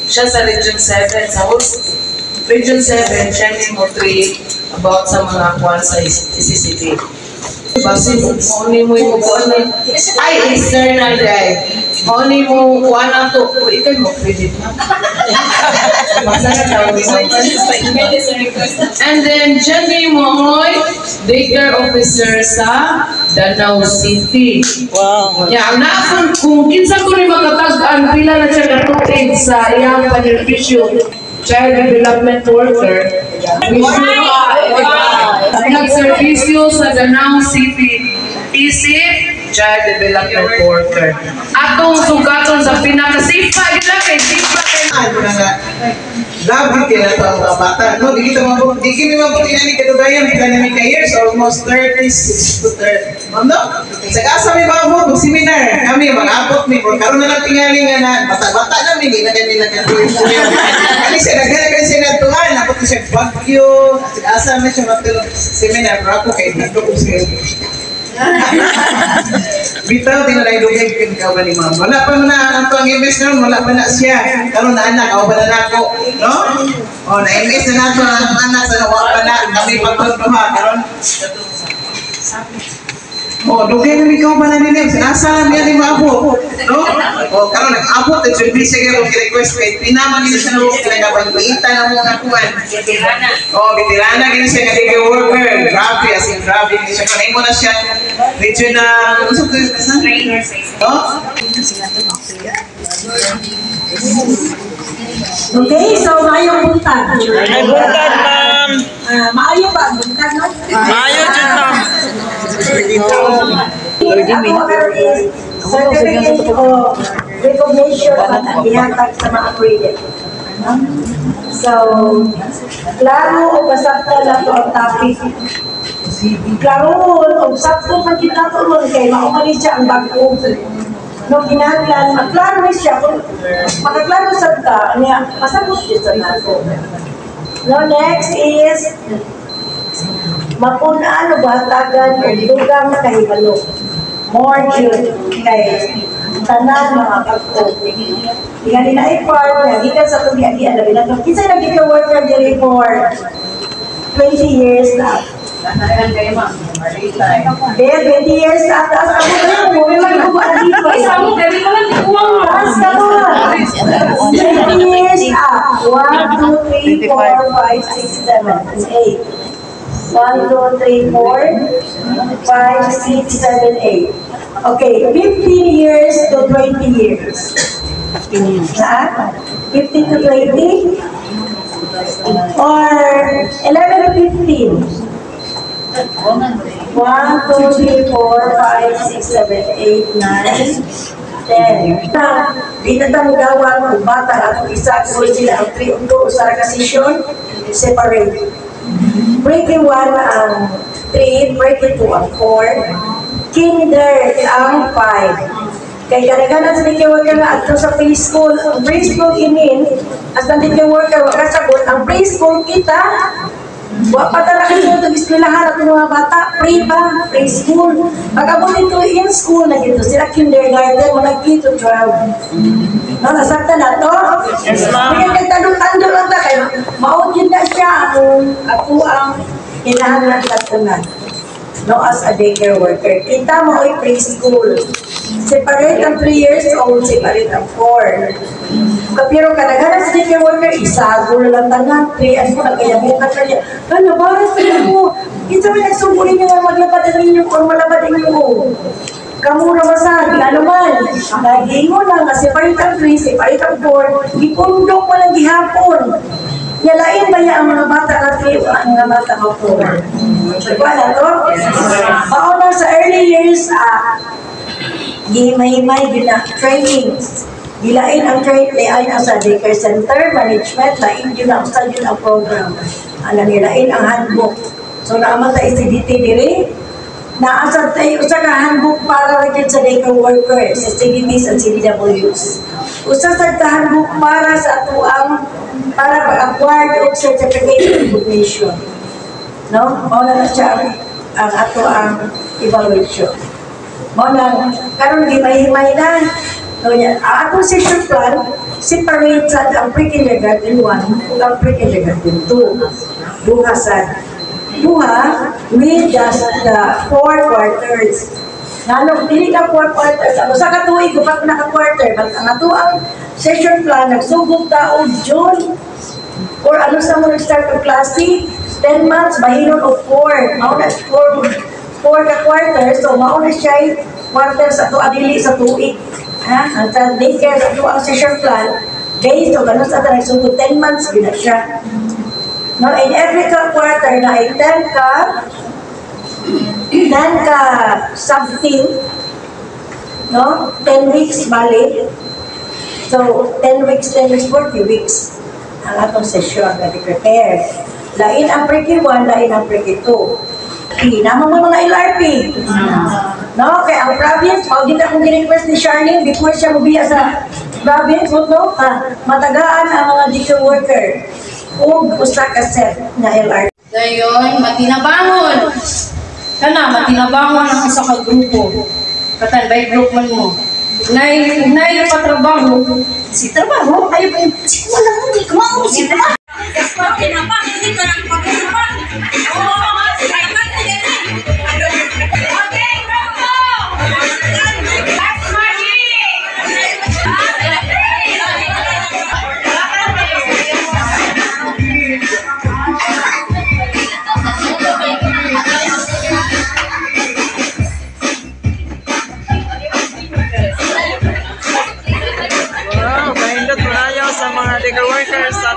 Siya sa Region 7, sa Region 7, siya mo 3 about sa mga kwan sa CCTV. Basi mo mo yung kuwan ay external day. Oni mo kuwan na to, ikaw mo credit na. And then Jenny Mohoy, daycare officer sa Danau City. Wow. Yeah, na kung kinsa ko ni makatag-an pila na siya katupid sa iyang benepisyo. Child development worker. Nagservisyo sa Danau City. Isip, child development worker. Atong sugaton sa pinaka-safe ila kay safe Love din na ito ang mga bata. No, di kita mabuti na ni Katubayan, academic years, almost 36 to 30. No? Sa kasa may bago, mag-seminar. Kami, mag-abot mi. Karoon na lang tingali nga na, bata-bata na, hindi na kami nagkatuloy. Kali siya, nagkala siya na tuhan. Ako ko siya bagyo. Sa kasa na siya matulog seminar. Pero ako kayo, nagdo ko siya. Bitaw, di na lang idugay ka ba ni ma'am. Wala pa na ang pang MS noon, wala pa na siya. Karoon na anak, ako ba na ako? No? O, na-MS na nato ang anak sa nawa pa na. Kami pagtunduha, karoon. O, dugay na ikaw ba na nilim? Sinasa lang yan ni maabot. No? O, karoon, nag-abot. At yung bisa kayo request kay pinaman nila siya na huwag pinagabagluita na muna kuwan. O, veterana gini siya nga digger worker. Grabe, as in grabe. Gini siya. Kanay mo na siya. Regional, ano sa ito yung kasan? No? Okay, so maayong buntag. Maayong buntag, ma'am. Maayo ba? Buntag, no? Maayo dyan, ma'am. Certificate of recognition at ihatag sa mga accredited. So, klaro o basakta na ito ang topic. Klaro o sakto pa kita ito nun kay maumalis siya ang bago. No, ginaglan, maklaro siya. Kung makaklaro sa ta, masagot siya sa nato. No, next is mapunaan o bahatagan o dugang kahibalo. More June kay tanan mga pagko. Tingnan nila i-farm, nagikan sa pag-iagian na binatong. Kisa'y nagkika-worker diri for 20 years na. There, 20 years na. Taas ako na mo, may magkukuha na dito. Isa mo, dali ko lang dikuwang. Taas ka mo. 20 years na. 1, 2, 3, 4, 5, 6, 7, 8. 1, 2, 3, 4, 5, 6, 7, 8. Okay, 15 years to 20 years. 15 years. 15 to 20? Or 11 to 15? 1, 2, 3, 4, 5, 6, 7, 8, 9, 10. Dito tayo gawin ng bata at isa ko sila ang 3 undo sa recession, separate. Breaking 1 ang 3, breaking 2 ang 4, kinder ang 5. Kaya kadaganan sa dike worker nga ato sa preschool, ang preschool inin, as na dike worker wakasagot, ang preschool kita, wa pa talaga ito ito eskwelahan at mga bata, pre ba, preschool. Pag-abot ito in school na dito, sila kindergarten, mga K to 12. No, nasakta na to? Yes, ma'am. Kaya nagtandol-tandol lang ta kayo, maugin na siya ako ang kailangan ng tatunan. No, as a daycare worker. Kita mo ay preschool. Separate ang 3 years old, separate ang 4. Pero kadaghanan sa daycare worker, isago na lang tangan, 3 years mo, nagkayabukan ka niya. Baras ka mo. Kita mo nagsumpurin niyo nga maglabad ang inyo o malabad ang inyo mo. Kamu na masag, ano man. Nagingo na nga, separate ang 3, separate ang 4, ipundok mo lang gihapon. Yalain ba niya ang mga bata na 3 o ang mga bata na 4? Wala to? Pauna sa early years, himay-himay training. Gilain ang training, lain ang sa daycare center, management, lain yun ang sa yun ang program. Nilain ang handbook. So, naamang sa SCDT diri, naasad tayo usa ka handbook para gyud sa daycare workers, sa CDTs and CDWs. Usa sad ka handbook para sa atuang para pag-acquire og certificate of recognition. No? Mao na siya ang atuang evaluation. Mao na karon gimay-himay na. No nya, atong session plan separate sad ang pre-kindergarten 1 ug ang pre-kindergarten 2. Duha sad. Duha with the 4 quarters. Nano, dili ka 4 quarters. Ano sa katuig, gupat na ka quarter. But ang ato ang session plan, nagsugod ta o June. Or ano sa mo nag-start ng klase? 10 months, mahinon o 4. Mauna 4 ka quarters. So, mauna siya quarter sa to, adili sa tuig. Ha? Ang sa daycare, sa to ang session plan, based o ganun sa ito, nagsugod 10 months, gina siya. No, in every quarter na ay 10 ka sub-team, no? 10 weeks balik. So, 10 weeks, 40 weeks ang atong session na i-prepare. Lain ang pre-K1, lain ang pre-K2. Naman mo mga LRP. No, kaya ang province, pag hindi akong gini-request ni Charlene before siya mabiya sa province, no? Matagaan ang mga daycare worker. O usa ka set na LRP. Dayon, matinabangon. Kana, matinabangon ang isa ka grupo. Katanbay group man mo. Ugnay na patrabaho. Si trabaho, ayaw pa yung, si wala mo, di kumao, si trabaho. Wow, kaindot maayo sa mga daycare workers sa